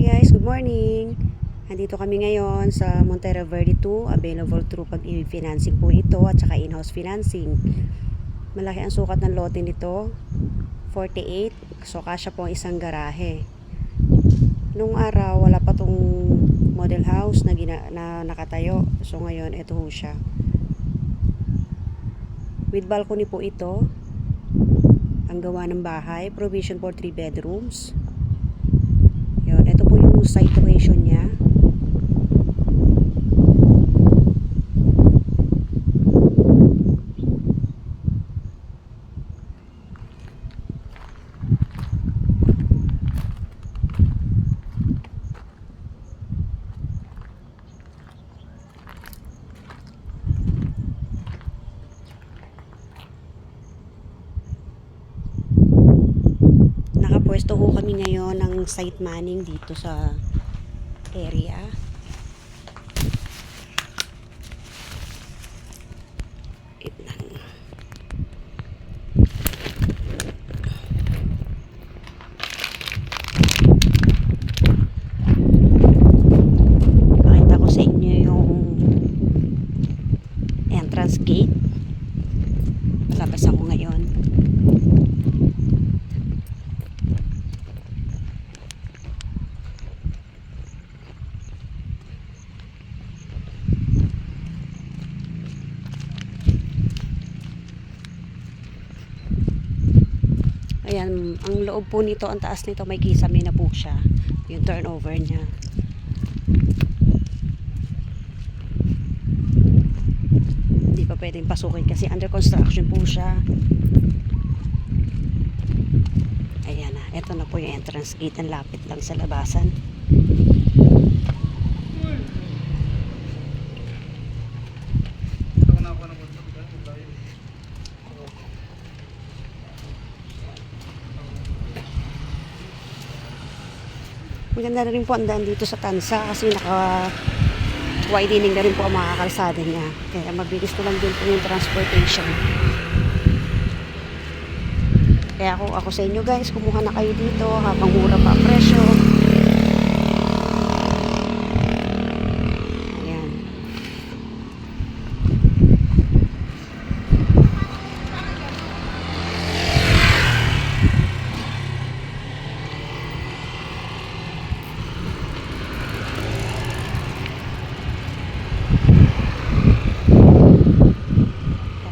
guys, good morning. Nandito kami ngayon sa Montero Verde 2, available through pag-financing po ito at saka in-house financing. Malaki ang sukat ng lote nito, 48, so kasya po ang isang garahe. Nung araw wala pa tong model house na nakatayo, so ngayon ito ho siya. With balcony po ito, ang gawa ng bahay, provision for 3 bedrooms. Yun, ito po yung site location niya. Nakapwesto ho kami ngayon ng site manning dito sa area. Pakita ko sa inyo yung entrance gate. Labas ako ngayon. Ayan, ang loob po nito, ang taas nito, may kisame na po siya. Yung turnover niya. Hindi pa pwedeng pasukin kasi under construction po siya. Ayan na, ito na po yung entrance gate. Ang lapit lang sa labasan. Maganda na rin po ang daan dito sa Tansa kasi naka-widening na rin po ang mga kalsada niya. Kaya mabilis na lang din po yung transportation. Kaya ako sa inyo guys, kumuha na kayo dito habang mura pa ang presyo. Ayan.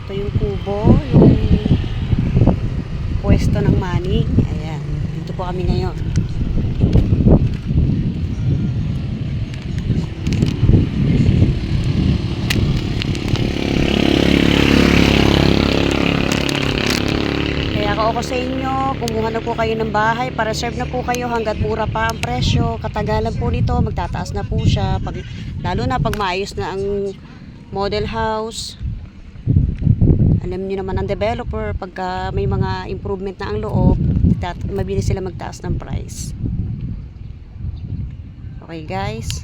Ito yung kubo, yung pwesto ng manning. Ayan, dito po kami ngayon. Kaya ako sa inyo, kumuha na po kayo ng bahay para serve na po kayo hanggat mura pa ang presyo. Katagalan po nito, magtataas na po siya lalo na pag maayos na ang model house. Alam niyo naman ang developer, pagka may mga improvement na ang loob, mabilis sila magtaas ng price. Okay guys.